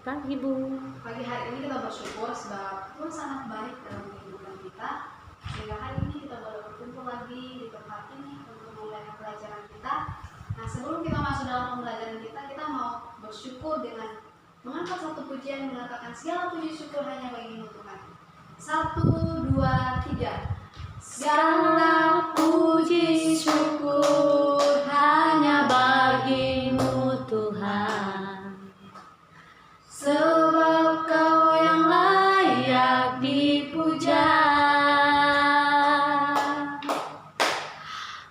pagi, Bu. Pagi hari ini kita bersyukur sebab Tuhan sangat baik dalam kehidupan kita. Sehingga hari ini kita boleh berkumpul lagi di tempat ini untuk memulai pembelajaran kita. Nah, sebelum kita masuk dalam pembelajaran kita, kita mau bersyukur dengan mengangkat satu pujian mengatakan segala puji syukur hanya bagimu Tuhan. 1, 2, 3. Segala puji syukur hanya bagimu Tuhan, sebab Kau yang layak dipuja.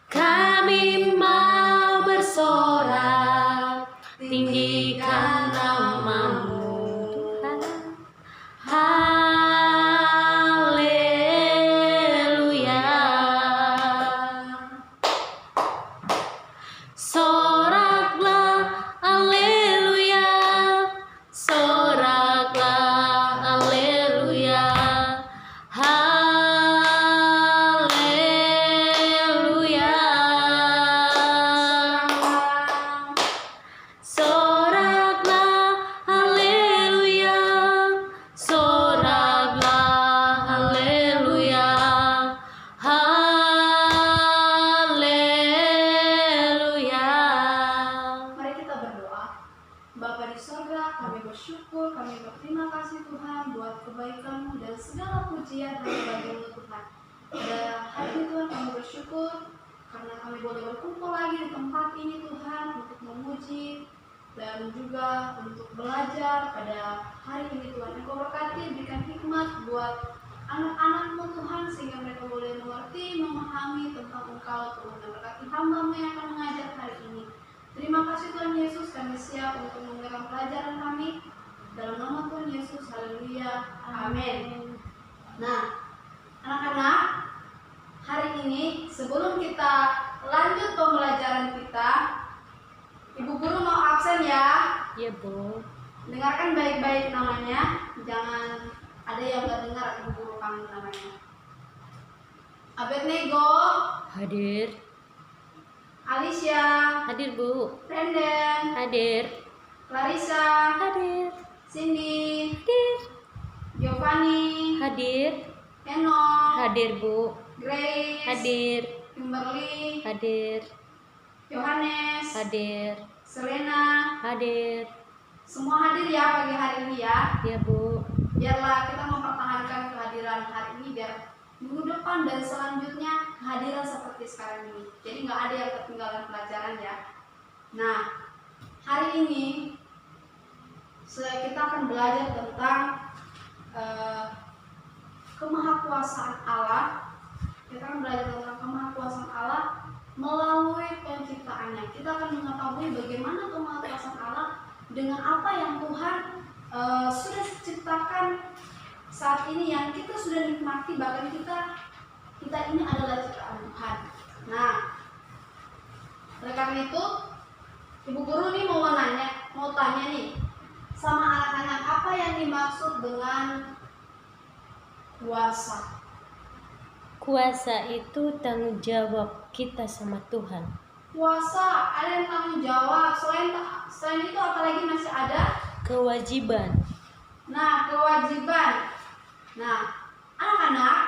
Kami mau bersorak, tinggikan nama-Mu Tuhan. Haleluya. Soraklah, haleluya. Soraklah, haleluya. Haleluya. Soraklah, haleluya. Soraklah, haleluya. Haleluya. Mari kita berdoa. Bapa di sorga, kami bersyukur, kami berterima kasih Tuhan buat kebaikan-Mu dan segala pujian hanya bagi-Mu Tuhan. Pada hari ini Tuhan kami bersyukur karena kami boleh berkumpul lagi di tempat ini Tuhan untuk memuji dan juga untuk belajar pada hari ini Tuhan. Engkau berkati, berikan hikmat buat anak-anak-Mu Tuhan sehingga mereka boleh mengerti, memahami tentang Engkau Tuhan. Dan berkati hamba-Mu yang akan mengajar hari ini. Terima kasih Tuhan Yesus, kami siap untuk memulai pelajaran kami. Dalam nama Tuhan Yesus, haleluya, amin. Nah, anak-anak, hari ini sebelum kita lanjut pembelajaran kita, Ibu Guru mau absen ya. Iya, Bu. Dengarkan baik-baik namanya, jangan ada yang gak dengar Ibu Guru kami namanya. Abednego, Hadir. Alicia, Hadir, Bu. Brandon, Hadir. Clarissa, Hadir. Cindy, Hadir. Giovanni, Hadir. Eno, Hadir, Bu. Grace, Hadir. Kimberly, Hadir. Yohanes, Hadir. Selena, Hadir. semua hadir ya pagi hari ini ya. Iya, Bu. Biarlah kita mempertahankan kehadiran hari ini biar minggu depan dan selanjutnya kehadiran seperti sekarang ini. Jadi nggak ada yang ketinggalan pelajaran ya. Nah, hari ini kita akan belajar tentang kemahakuasaan Allah. Kita akan belajar tentang kemahakuasaan Allah melalui penciptaannya. Kita akan mengetahui bagaimana kemahakuasaan Allah dengan apa yang Tuhan sudah ciptakan saat ini yang kita sudah nikmati, bahkan kita ini adalah ciptaan Tuhan. Nah, oleh karena itu Ibu Guru nih mau tanya nih sama anak-anak, apa yang dimaksud dengan kuasa? Kuasa itu tanggung jawab kita sama Tuhan. Kuasa ada yang tanggung jawab, selain itu apalagi masih ada Kewajiban. Nah, kewajiban. Nah, anak-anak,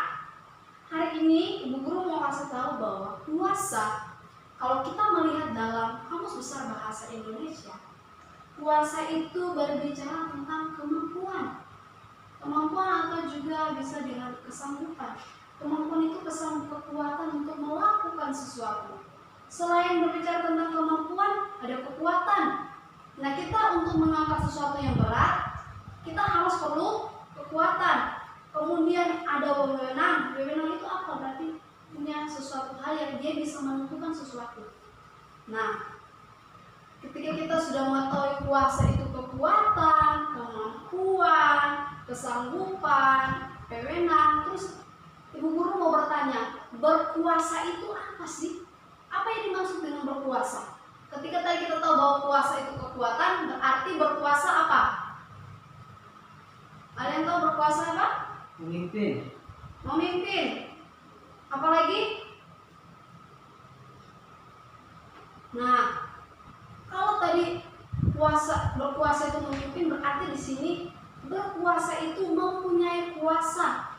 hari ini Ibu Guru mau kasih tahu bahwa kuasa, kalau kita melihat dalam Kamus Besar Bahasa Indonesia, kuasa itu berbicara tentang kemampuan. Kemampuan atau juga bisa dengan kesanggupan. Kemampuan itu kekuatan untuk melakukan sesuatu. Selain berbicara tentang kemampuan, ada kekuatan. Nah, kita untuk mengangkat sesuatu yang berat, kita harus perlu kekuatan. Kemudian ada wewenang. Wewenang itu apa? Berarti punya sesuatu hal yang dia bisa menentukan sesuatu. Nah, ketika kita sudah mengetahui kuasa itu kekuatan, kemampuan, kesanggupan, wewenang, terus Ibu Guru mau bertanya, berkuasa itu apa sih? Apa yang dimaksud dengan berkuasa? Ketika tadi kita tahu bahwa kuasa itu kekuatan, berarti berkuasa apa? Ada yang tahu berkuasa apa? Memimpin. Memimpin. Apalagi? Nah, kalau tadi berkuasa itu memimpin, berarti di sini berkuasa itu mempunyai kuasa,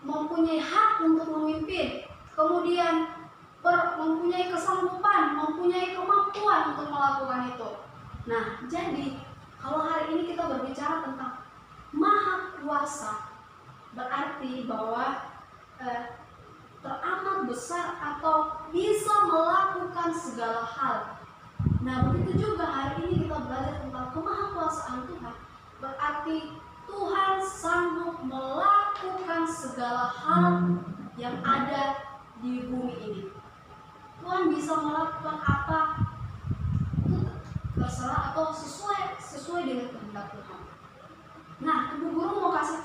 mempunyai hak untuk memimpin, kemudian mempunyai kesanggupan, mempunyai kemampuan untuk melakukan itu. Nah, jadi kalau hari ini kita berbicara tentang maha kuasa, berarti bahwa teramat besar atau bisa melakukan segala hal. Nah, begitu juga hari ini kita belajar tentang kemahakuasaan Tuhan, berarti Tuhan sanggup melakukan segala hal yang ada di bumi ini. Tuhan bisa melakukan apa itu terserah atau sesuai dengan kehendak Tuhan. Nah, Ibu Guru mau kasih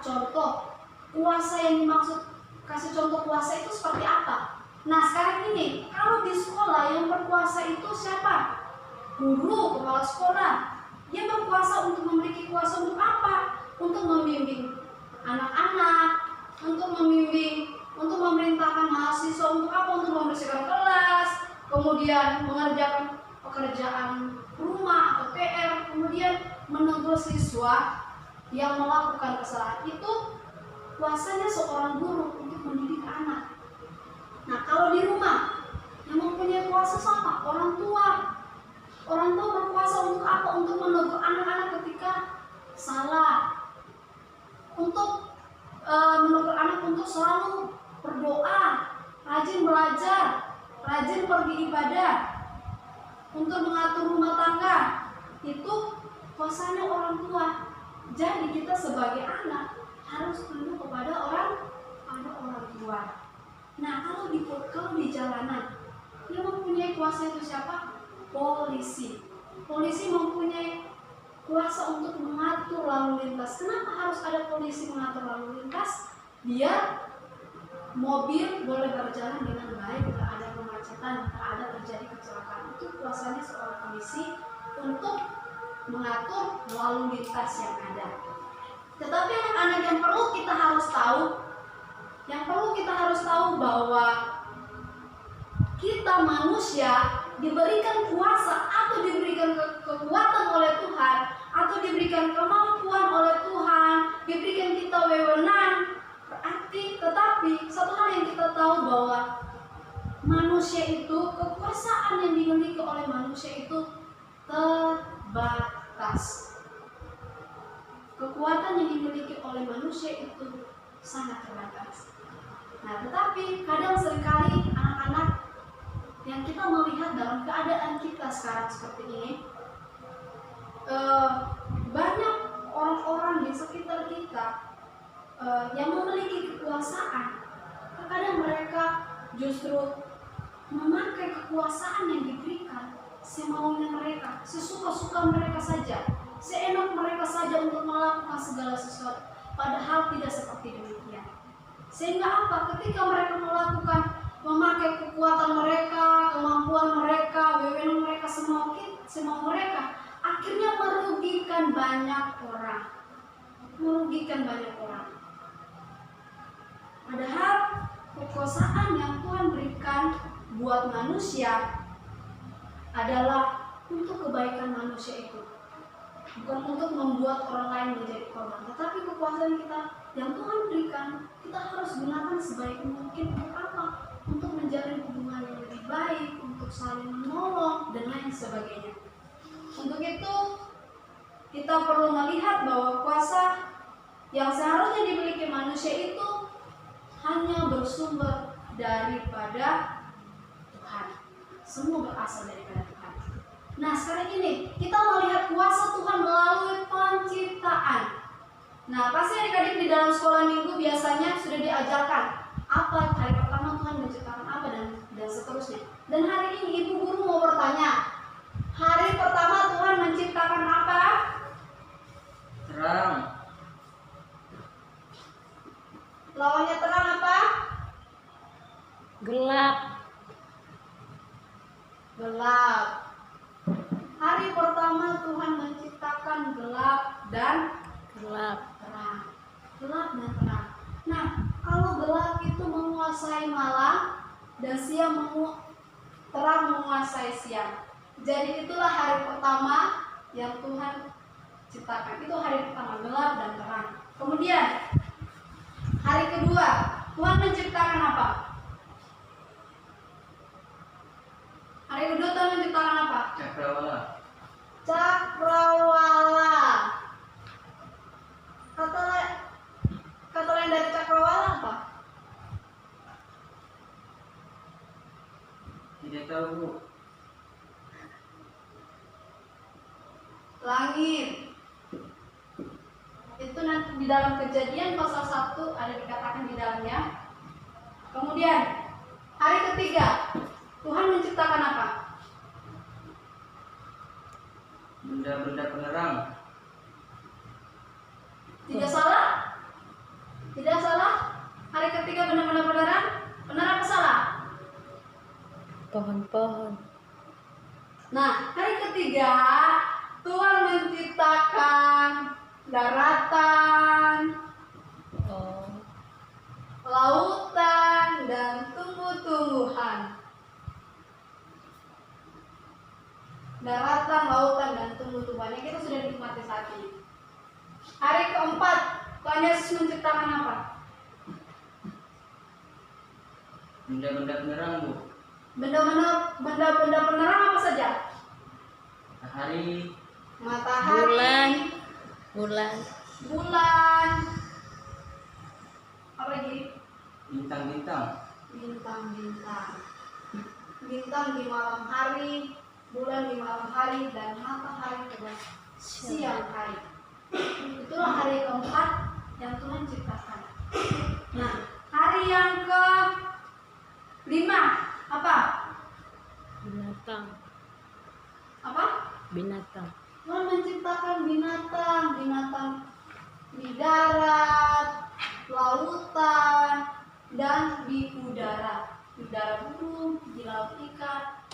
contoh kuasa yang dimaksud, kasih contoh kuasa itu seperti apa. Nah, sekarang ini kalau di sekolah yang berkuasa itu siapa? Guru, kepala sekolah. Dia berkuasa untuk memiliki kuasa untuk apa? Untuk membimbing anak-anak, untuk membimbing, untuk memerintahkan mahasiswa untuk apa? Untuk membersihkan kelas, kemudian mengerjakan pekerjaan rumah atau PR, kemudian menegur siswa yang melakukan kesalahan. Itu kuasanya seorang guru untuk mendidik anak. Nah, kalau di rumah yang mempunyai kuasa siapa? Orang tua. Orang tua berkuasa untuk apa? Untuk menegur anak-anak ketika salah. Untuk menegur anak untuk selalu berdoa, rajin belajar, rajin pergi ibadah, untuk mengatur rumah tangga. Itu kuasanya orang tua. Jadi kita sebagai anak harus tunduk kepada orang tua. Nah, kalau di jalanan yang mempunyai kuasa itu siapa? Polisi. Polisi mempunyai kuasa untuk mengatur lalu lintas. Kenapa harus ada polisi mengatur lalu lintas? Biar mobil boleh berjalan dengan baik, tidak ada kemacetan, tidak ada terjadi kecelakaan. Itu kuasanya seorang polisi untuk mengatur lalu lintas yang ada. Tetapi anak-anak yang perlu kita harus tahu bahwa kita manusia diberikan kuasa atau diberikan kekuatan oleh Tuhan, atau diberikan kemampuan oleh Tuhan, diberikan kita wewenang. Tetapi satu hal yang kita tahu bahwa manusia itu, kekuasaan yang dimiliki oleh manusia itu terbatas. Kekuatan yang dimiliki oleh manusia itu sangat terbatas. Nah, tetapi kadang seringkali anak-anak yang kita melihat dalam keadaan kita sekarang seperti ini, banyak orang-orang di sekitar kita yang memiliki kekuasaan. Terkadang mereka justru memakai kekuasaan yang diberikan semaunya mereka, sesuka-suka mereka saja, seenak mereka saja untuk melakukan segala sesuatu. Padahal tidak seperti demikian. Sehingga apa? Ketika mereka memakai kekuatan mereka, kemampuan mereka, wewenang mereka, semau mereka, akhirnya merugikan banyak orang. Padahal kekuasaan yang Tuhan berikan buat manusia adalah untuk kebaikan manusia itu, bukan untuk membuat orang lain menjadi korban. Tetapi kekuasaan kita yang Tuhan berikan, kita harus gunakan sebaik mungkin untuk apa? Untuk menjalin hubungan yang lebih baik, untuk saling menolong dan lain sebagainya. Untuk itu kita perlu melihat bahwa kuasa yang seharusnya dimiliki manusia itu hanya bersumber daripada Tuhan. Semua berasal daripada Tuhan. Nah, sekarang ini kita melihat kuasa Tuhan melalui penciptaan. Nah, pasti adik-adik di dalam sekolah minggu biasanya sudah diajarkan apa hari pertama Tuhan menciptakan apa dan seterusnya. Dan hari ini Ibu Guru mau bertanya, hari pertama Tuhan menciptakan apa? Terang. Lawannya terang apa? Gelap. Gelap. Hari pertama Tuhan menciptakan gelap dan Gelap. terang. Gelap dan terang. Nah, kalau gelap itu menguasai malam dan terang menguasai siang. Jadi itulah hari pertama yang Tuhan ciptakan. Itu hari pertama, gelap dan terang. Kemudian hari kedua, Tuhan menciptakan apa? Hari kedua Tuhan menciptakan apa? Cakrawala. Cakrawala. Kata lain dari cakrawala apa? Tidak tahu, Bu. Langit. Itu nanti di dalam Kejadian pasal 1 ada dikatakan di dalamnya. Kemudian hari ketiga Tuhan menciptakan apa? Benda-benda penerang. Tidak salah? Tidak salah? Hari ketiga benar-benar penerang? Benar apa salah? Pohon-pohon. Nah, hari ketiga Tuhan menciptakan daratan, Oh, lautan, dan tumbuh-tumbuhan. Daratan, lautan, dan tumbuh-tumbuhan yang kita sudah nikmati saat ini. Hari keempat Tuhan Yesus menciptakan apa? Benda-benda penerang, Bu. Benda-benda penerang apa saja? Matahari, Matahari, bulan. bulan, apa lagi? bintang-bintang. Bintang-bintang. Bintang di malam hari, bulan di malam hari, dan matahari pada siang hari. Itulah hari keempat yang Tuhan ciptakan. Nah, hari yang ke-5 apa? Binatang. Apa? Binatang. Tuhan menciptakan binatang di darat, lautan, dan di udara. Di udara burung, di laut ikan.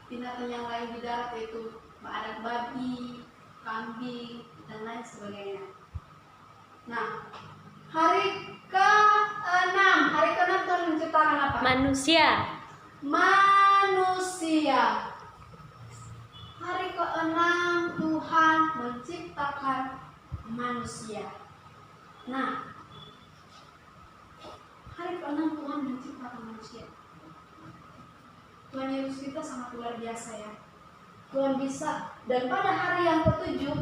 Binatang yang lain di darat yaitu ada babi, kambing, dan lain sebagainya. Nah, hari ke-6 Tuhan menciptakan apa? Manusia. Manusia. Hari ke-6 Tuhan menciptakan manusia. Nah, hari ke-6 Tuhan menciptakan manusia. Tuhan Yesus kita sangat luar biasa ya. Tuhan bisa. Dan pada hari yang ke-7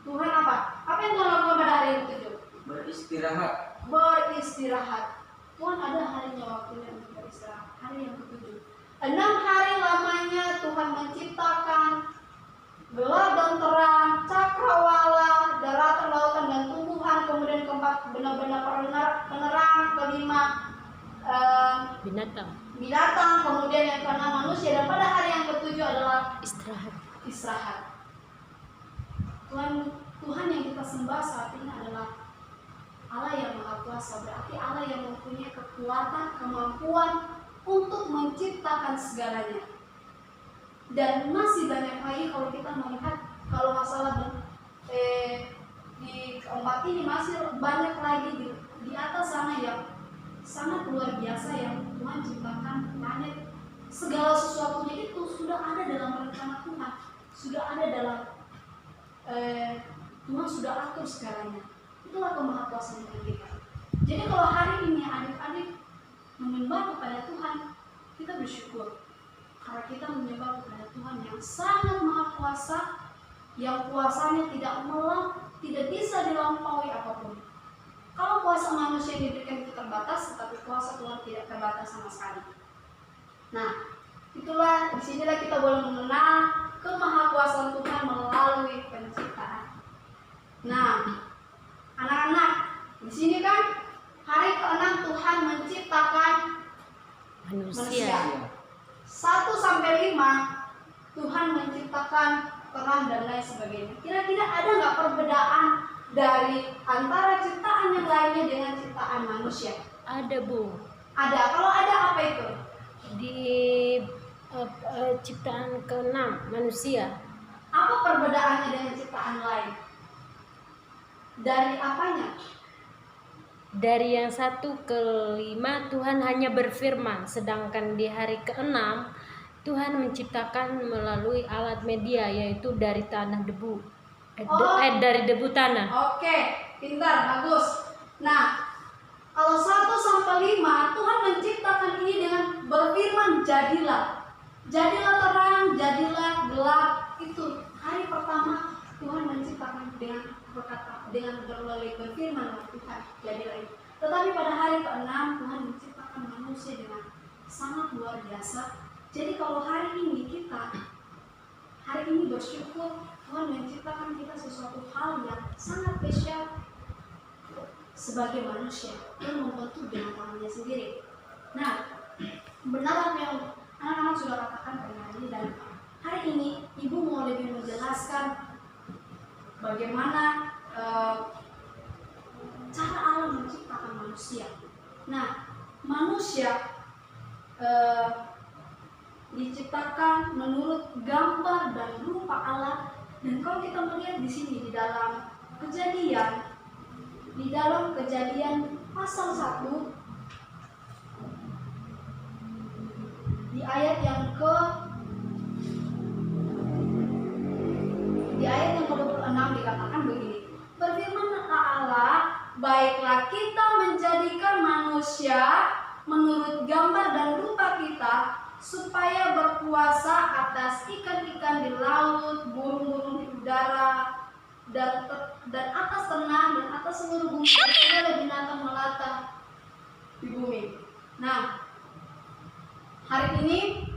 Tuhan apa? Apa yang Tuhan lakukan pada hari yang ke-7? Beristirahat. Beristirahat. Tuhan ada harinya waktunya untuk beristirahat. Hari yang ke-7. 6 hari lamanya Tuhan menciptakan gelap dan terang, cakrawala, daratan, lautan, dan tumbuhan. Kemudian keempat benar-benar penerang. Kelima binatang. Kemudian yang keenam manusia. Dan pada hari yang ke-7 adalah istirahat. Tuhan yang kita sembah saat ini adalah Allah yang Maha Kuasa. Berarti Allah yang mempunyai kekuatan, kemampuan untuk menciptakan segalanya. Dan masih banyak lagi kalau kita melihat, kalau masalah di keempat ini masih banyak lagi di atas sana yang sangat luar biasa yang Tuhan ciptakan. Planet, segala sesuatunya itu sudah ada dalam rencana Tuhan, sudah ada dalam Tuhan sudah atur segalanya. Itulah kemahakuasaan kita. Jadi kalau hari ini adik-adik menyembah kepada Tuhan, kita bersyukur karena kita menyembah kepada Tuhan yang sangat maha kuasa, yang kuasanya tidak bisa dilampaui apapun. Kalau kuasa manusia yang diberikan itu terbatas, tetapi kuasa Tuhan tidak terbatas sama sekali. Nah, itulah disinilah kita boleh mengenal kemahakuasaan Tuhan melalui penciptaan. Nah, anak-anak, di sini kan hari ke-6 Tuhan menciptakan manusia. 1 sampai 5 Tuhan menciptakan terang dan lain sebagainya. Kira-kira ada nggak perbedaan dari antara ciptaan yang lainnya dengan ciptaan manusia? Ada, Bu. Ada. Kalau ada, apa itu? Di ciptaan ke-6 manusia. Apa perbedaannya dengan ciptaan lain? Dari apanya? Dari yang 1 ke 5 Tuhan hanya berfirman, sedangkan di hari ke-6 Tuhan menciptakan melalui alat media, yaitu dari tanah debu. Dari debu tanah. Oke, pintar, bagus. Nah, kalau 1 sampai 5 Tuhan menciptakan ini dengan berfirman jadilah. Jadilah terang, jadilah gelap. Itu hari pertama Tuhan menciptakan dengan berkata, dengan melalui berfirman Tuhan jadilah itu. Tetapi pada hari ke-6 Tuhan menciptakan manusia dengan sangat luar biasa. Jadi kalau hari ini bersyukur Tuhan menciptakan kita sesuatu hal yang sangat spesial sebagai manusia yang membentuk dengan tangannya sendiri. Nah, benar apa yang anak-anak sudah katakan pada hari ini, dan hari ini Ibu mau lebih menjelaskan bagaimana cara Allah menciptakan manusia. Nah, manusia diciptakan menurut gambar dan rupa Allah. Dan kalau kita melihat di sini di dalam Kejadian pasal 1 di ayat yang ke-26 dikatakan begini. Berfirman Allah, baiklah kita menjadikan manusia menurut gambar dan rupa kita, supaya berkuasa atas ikan-ikan di laut, burung-burung di udara, dan atas tanah, dan atas seluruh bumi, dan segala binatang melata di bumi. Nah, hari ini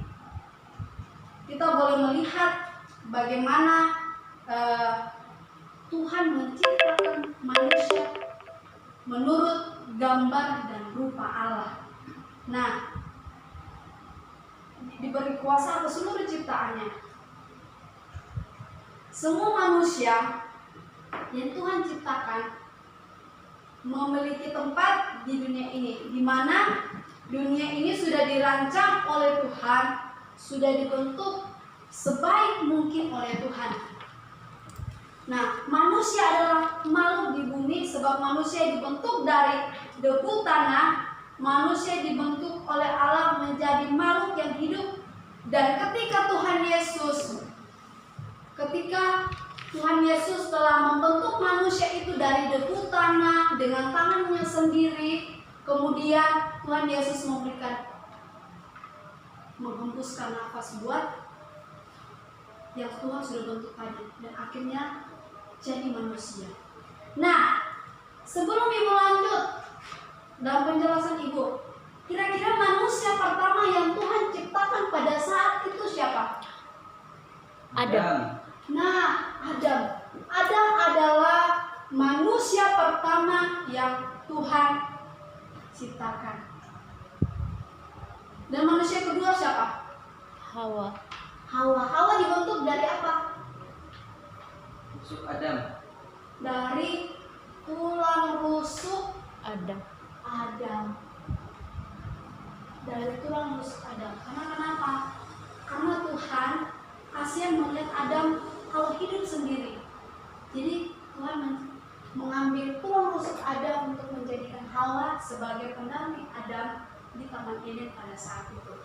kita boleh melihat bagaimana Tuhan menciptakan manusia menurut gambar dan rupa Allah. Nah, diberi kuasa atas seluruh ciptaannya. Semua manusia yang Tuhan ciptakan memiliki tempat di dunia ini, di mana dunia ini sudah dirancang oleh Tuhan, sudah dibentuk sebaik mungkin oleh Tuhan. Nah, manusia adalah makhluk di bumi sebab manusia dibentuk dari debu tanah. Manusia dibentuk oleh Allah menjadi makhluk yang hidup, dan ketika Tuhan Yesus telah membentuk manusia itu dari debu tanah dengan tangannya sendiri, kemudian Tuhan Yesus menghembuskan nafas buat yang Tuhan sudah bentuk tadi, dan akhirnya jadi manusia. Nah, sebelum Ibu lanjut dalam penjelasan Ibu, kira-kira manusia pertama yang Tuhan ciptakan pada saat itu siapa? Adam. Nah, Adam. Adam adalah manusia pertama yang Tuhan ciptakan. Dan manusia kedua siapa? Hawa. Hawa dibentuk dari apa? Rusuk Adam. Dari tulang rusuk Adam. Dari tulang rusuk Adam. Karena kenapa? Karena Tuhan kasihan melihat Adam kalau hidup sendiri. Jadi Tuhan mengambil tulang rusuk Adam untuk menjadikan Hawa sebagai pendamping Adam di Taman Eden pada saat itu.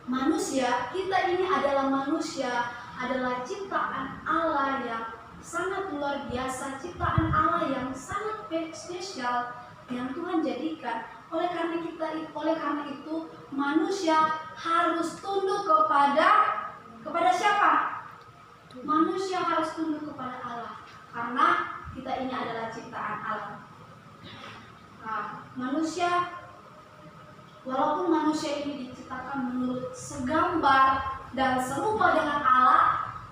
Manusia, kita ini adalah manusia, adalah ciptaan Allah yang sangat luar biasa, ciptaan Allah yang sangat spesial yang Tuhan jadikan. Oleh karena itu manusia harus tunduk kepada siapa? Manusia harus tunduk kepada Allah, karena kita ini adalah ciptaan Allah. Nah, walaupun manusia ini diciptakan menurut segambar dan serupa dengan Allah,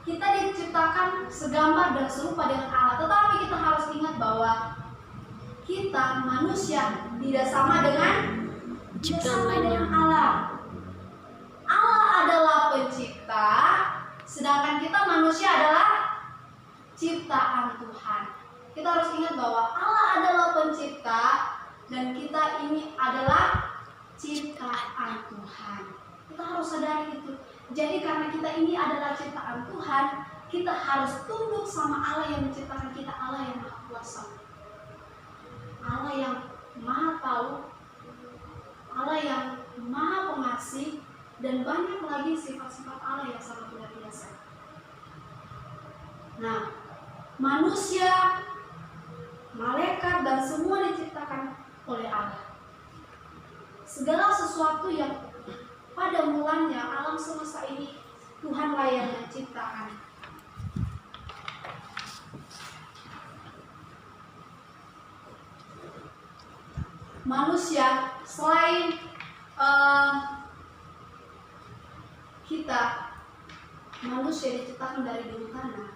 kita diciptakan segambar dan serupa dengan Allah. Tetapi kita harus ingat bahwa kita manusia tidak sama dengan Allah. Allah adalah pencipta, sedangkan kita manusia adalah ciptaan Tuhan. Kita harus ingat bahwa Allah adalah pencipta dan kita ini adalah ciptaan Tuhan. Kita harus sadari itu. Jadi karena kita ini adalah ciptaan Tuhan, kita harus tunduk sama Allah yang menciptakan kita, Allah yang Maha Kuasa, Allah yang Maha Tahu, Allah yang Maha Pengasih, dan banyak lagi sifat-sifat Allah yang sangat luar Nah, manusia, malaikat, dan semua diciptakan oleh Allah. Segala sesuatu yang pada mulanya alam semesta ini Tuhanlah yang menciptakan. Manusia selain kita, manusia diciptakan dari bumi tanah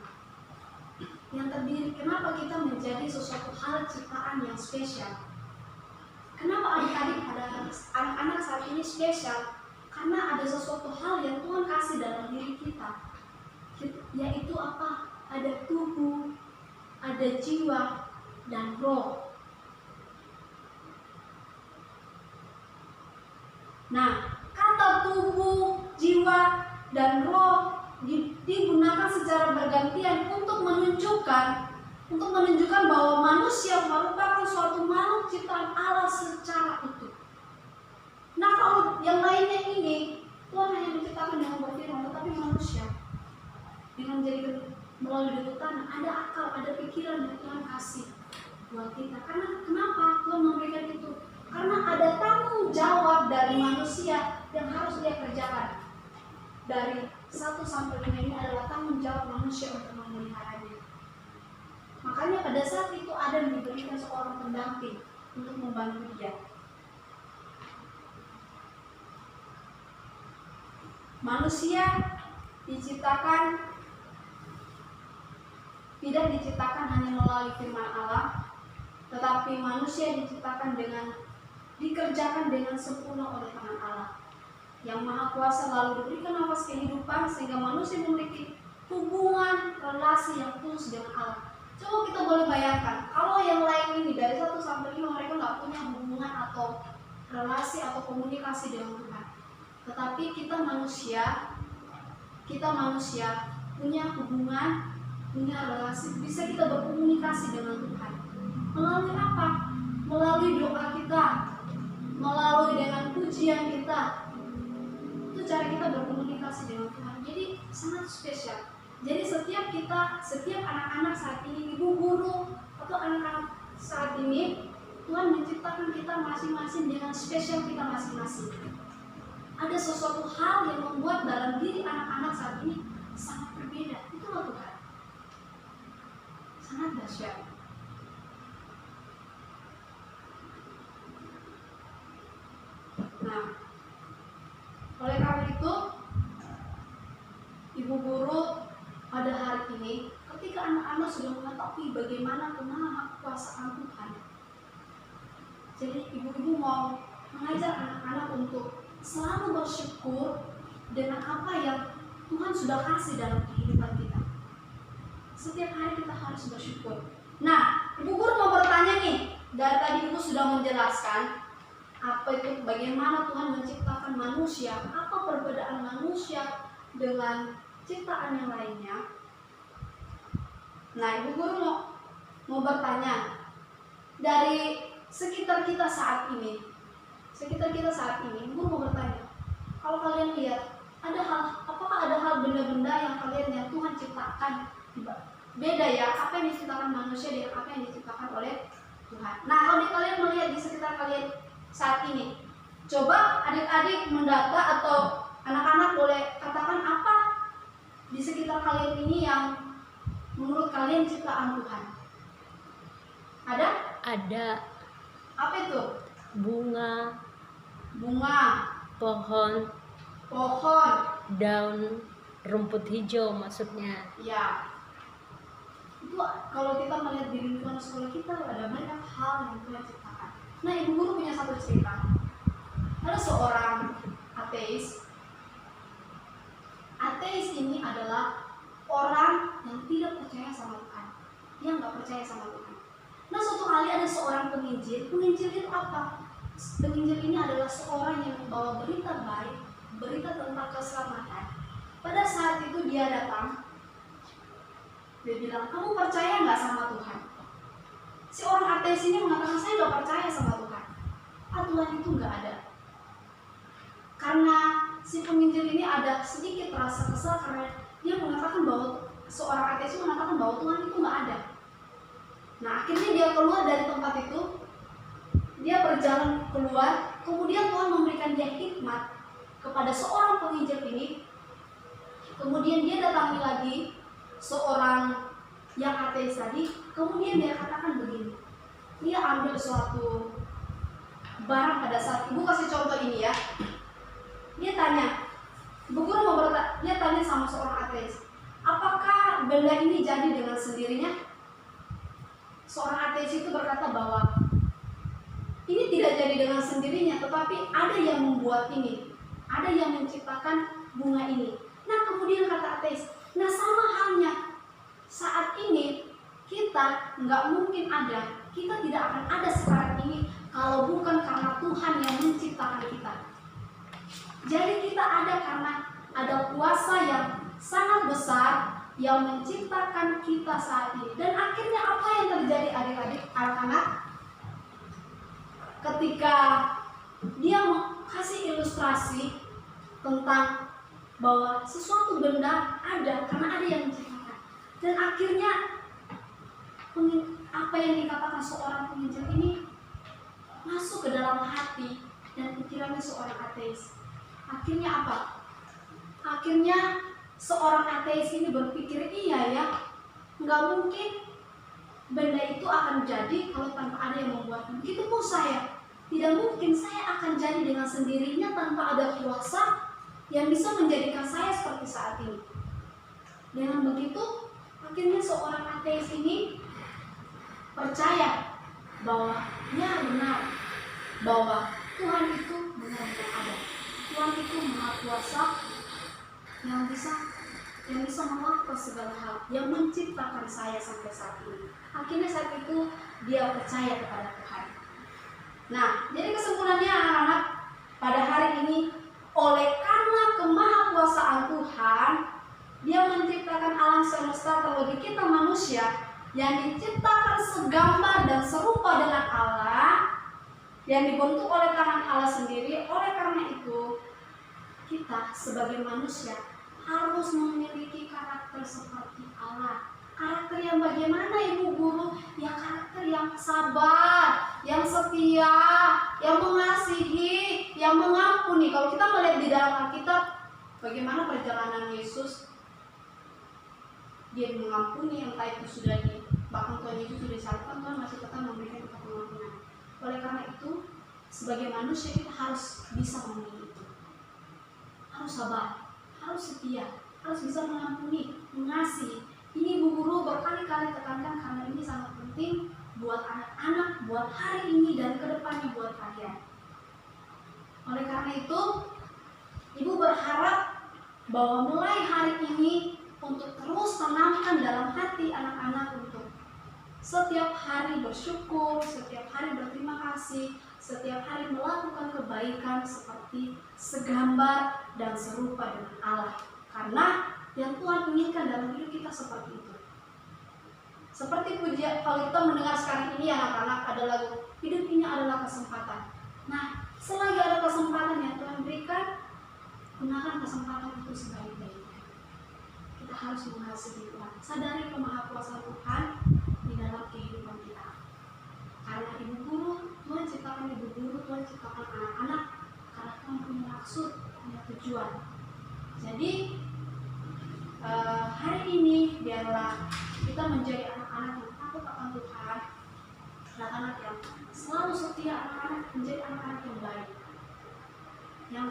yang terdiri. Kenapa kita menjadi sesuatu hal ciptaan yang spesial? Kenapa adik-adik, ada anak-anak saat ini spesial? Karena ada sesuatu hal yang Tuhan kasih dalam diri kita, yaitu apa? Ada tubuh, ada jiwa, dan roh. Nah, kata tubuh, jiwa, dan roh digunakan secara bergantian untuk menunjukkan bahwa manusia merupakan suatu makhluk ciptaan Allah secara utuh. Nah, kalau yang lainnya ini Tuhan hanya menciptakan dengan berfirman, tetapi manusia dengan menjadi melalui debu tanah ada akal, ada pikiran yang Tuhan kasih buat kita. Karena kenapa Tuhan memberikan itu? Karena ada tanggung jawab dari manusia yang harus dia kerjakan. Dari 1 sampai 5 ini adalah tanggung jawab manusia untuk memeliharanya. Makanya pada saat itu Adam diberikan seorang pendamping untuk membantu dia. Manusia tidak diciptakan hanya melalui firman Allah, tetapi manusia dikerjakan dengan sempurna oleh tangan Allah yang Maha Kuasa, lalu diberikan nafas kehidupan sehingga manusia memiliki hubungan relasi yang tulus dengan Allah. Coba kita boleh bayangkan, kalau yang lain ini dari 1 sampai 5 mereka nggak punya hubungan atau relasi atau komunikasi dengan Tuhan. Tetapi kita manusia punya hubungan, punya relasi, bisa kita berkomunikasi dengan Tuhan. Melalui apa? Melalui doa kita, melalui dengan pujian kita. Itu cara kita berkomunikasi dengan Tuhan. Jadi sangat spesial. Jadi setiap anak-anak saat ini, ibu guru atau anak-anak saat ini, Tuhan menciptakan kita masing-masing dengan spesial kita masing-masing. Ada sesuatu hal yang membuat dalam diri anak-anak saat ini sangat berbeda. Itulah Tuhan. Sangat dahsyat. Nah, oleh karena itu, ibu guru pada hari ini, ketika anak-anak sudah mengetahui bagaimana kemahakuasaan Tuhan, jadi ibu-ibu mau mengajar anak-anak untuk selalu bersyukur dengan apa yang Tuhan sudah kasih dalam kehidupan kita. Setiap hari kita harus bersyukur. Nah, ibu guru mau bertanya nih, dari tadi ibu sudah menjelaskan apa itu, bagaimana Tuhan menciptakan manusia, apa perbedaan manusia dengan ciptaan yang lainnya. Nah, ibu guru mau bertanya, dari sekitar kita saat ini, ibu guru mau bertanya, kalau kalian lihat, apakah ada hal benda-benda yang Tuhan ciptakan? Beda ya, apa yang diciptakan manusia dengan apa yang diciptakan oleh Tuhan. Nah, kalau kalian melihat di sekitar kalian saat ini, coba adik-adik mendata atau anak-anak boleh katakan apa di sekitar kalian ini yang menurut kalian ciptaan Tuhan. Ada? Ada. Apa itu? Bunga, pohon, daun, rumput hijau maksudnya. ya. Itu kalau kita melihat di lingkungan sekolah kita ada banyak hal yang Tuhan ciptakan. Nah, ibu guru punya satu cerita. Ada seorang ateis. Ateis ini adalah orang yang tidak percaya sama Tuhan, yang nggak percaya sama Tuhan. Nah, suatu kali ada seorang penginjil. Penginjil itu apa? Penginjil ini adalah seorang yang membawa berita baik, berita tentang keselamatan. Pada saat itu dia datang, dia bilang, kamu percaya nggak sama Tuhan? Si orang ateis ini mengatakan, saya nggak percaya sama Tuhan. Tuhan itu nggak ada. Karena si penginjil ini ada sedikit rasa kesal karena dia mengatakan bahwa seorang ateis itu mengatakan bahwa Tuhan itu nggak ada. Nah akhirnya dia keluar dari tempat itu, dia berjalan keluar, kemudian Tuhan memberikan dia hikmat kepada seorang penginjil ini. Kemudian dia datangi lagi seorang yang ateis tadi, kemudian dia katakan begini, dia ambil suatu barang pada saat ibu kasih contoh ini ya. Dia tanya, ibu guru mau bertanya, dia tanya sama seorang ateis, apakah benda ini jadi dengan sendirinya? Seorang ateis itu berkata bahwa ini tidak jadi dengan sendirinya, tetapi ada yang membuat ini, ada yang menciptakan bunga ini. Nah kemudian kata ateis, nah sama halnya saat ini kita nggak mungkin ada, kita tidak akan ada sekarang ini kalau bukan karena Tuhan yang menciptakan kita. Jadi kita ada karena ada kuasa yang sangat besar yang menciptakan kita saat ini. Dan akhirnya apa yang terjadi adik-adik, anak-anak? Ketika dia kasih ilustrasi tentang bahwa sesuatu benda ada karena ada yang menciptakan. Dan akhirnya apa yang dikatakan seorang penginjil ini masuk ke dalam hati dan pikirannya seorang ateis. Akhirnya apa? Akhirnya seorang ateis ini berpikir, iya ya, nggak mungkin benda itu akan jadi kalau tanpa ada yang membuatnya. Begitu pun saya, tidak mungkin saya akan jadi dengan sendirinya tanpa ada kuasa yang bisa menjadikan saya seperti saat ini. Dengan begitu, akhirnya seorang ateis ini percaya bahwa ya benar, bahwa Tuhan itu benar-benar ada. Tuhan itu Maha Kuasa yang bisa melakukan segala hal, yang menciptakan saya sampai saat ini. Akhirnya saat itu dia percaya kepada Tuhan. Nah, jadi kesimpulannya anak-anak, pada hari ini oleh karena kemahakuasaan Tuhan, dia menciptakan alam semesta, terlebih kita manusia yang diciptakan segambar dan serupa dengan Allah, yang dibentuk oleh tangan Allah sendiri. Oleh karena itu, kita sebagai manusia harus memiliki karakter seperti Allah. Karakter yang bagaimana ibu guru? Ya karakter yang sabar, yang setia, yang mengasihi, yang mengampuni. Kalau kita melihat di dalam Alkitab, bagaimana perjalanan Yesus, dia mengampuni, entah itu sudah bahkan Tuhan Yesus sudah disalibkan, Tuhan masih tetap memberikan kita pengampunan. Oleh karena itu, sebagai manusia kita harus bisa memilih itu. Harus sabar, harus setia, harus bisa mengampuni, mengasihi. Ini ibu guru berkali-kali tekankan karena ini sangat penting buat anak-anak, buat hari ini dan kedepannya buat kalian. Oleh karena itu, ibu berharap bahwa mulai hari ini untuk terus tanamkan dalam hati anak-anak untuk setiap hari bersyukur, setiap hari berterima kasih, setiap hari melakukan kebaikan seperti segambar dan serupa dengan Allah. Karena yang Tuhan inginkan dalam hidup kita seperti itu. Seperti pujian, kalau kita mendengar sekarang ini anak-anak, ada lagu hidup ini adalah kesempatan. Nah, selagi ada kesempatan yang Tuhan berikan, gunakan kesempatan itu sebaik-baiknya. Kita harus mengasihi Tuhan, sadari kemahakuasaan Tuhan di dalam kehidupan kita. Karena ibu guru, Tuhan ciptakan ibu guru, Tuhan ciptakan anak-anak karena Tuhan punya maksud, punya tujuan. Jadi hari ini biarlah kita menjadi anak-anak yang takut akan Tuhan, anak-anak yang selalu setia, anak-anak menjadi anak-anak yang baik, yang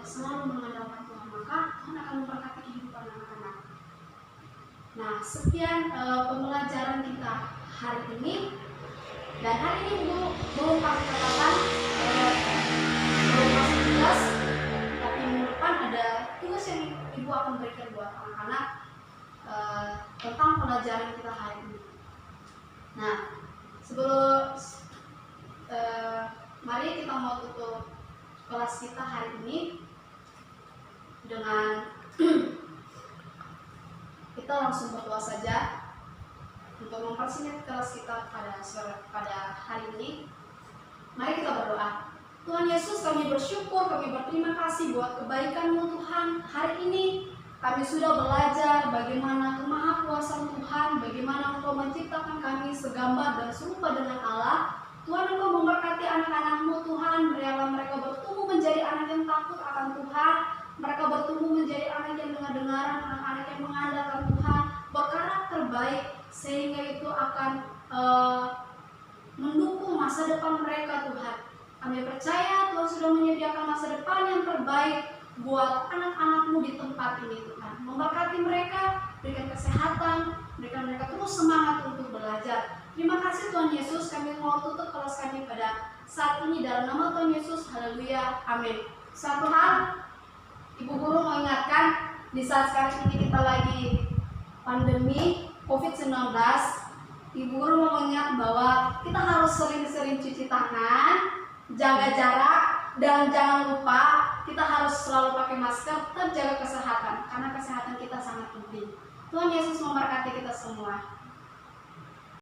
selalu mengandalkan Tuhan, maka Tuhan akan memberkati kehidupan anak-anak. Nah, sekian pembelajaran kita hari ini. Dan hari ini belum kasih catatan, belum kasih tugas, tapi minggu depan ada tugas yang ibu akan berikan buat anak-anak tentang pelajaran kita hari ini. Nah, sebelum mari kita mau tutup kelas kita hari ini dengan kita langsung berdoa saja. Untuk mempersingkat kelas kita pada hari ini, mari kita berdoa. Tuhan Yesus, kami bersyukur, kami berterima kasih buat kebaikan-Mu Tuhan. Hari ini Kami sudah belajar bagaimana kemahakuasaan Tuhan, bagaimana Engkau menciptakan kami segambar dan serupa dengan Allah. Tuhan, Engkau memberkati anak-anak-Mu Tuhan, biarlah mereka bertumbuh menjadi anak yang takut akan Tuhan. Mereka bertumbuh menjadi anak yang dengar-dengaran, anak-anak yang mengandalkan Tuhan, berkarakter baik, sehingga itu akan mendukung masa depan mereka Tuhan. Kami percaya Tuhan sudah menyediakan masa depan yang terbaik buat anak-anak-Mu di tempat ini Tuhan. Memberkati mereka, berikan kesehatan, berikan mereka terus semangat untuk belajar. Terima kasih Tuhan Yesus, kami mau tutup kelas kami pada saat ini dalam nama Tuhan Yesus. Haleluya, amin. Satu hal, Ibu Guru mau ingatkan, di saat sekarang ini kita lagi pandemi COVID-19, Ibu Guru mau ingat bahwa kita harus sering-sering cuci tangan, jaga jarak, dan jangan lupa kita harus selalu pakai masker, tetap jaga kesehatan, karena kesehatan kita sangat penting. Tuhan Yesus memberkati kita semua.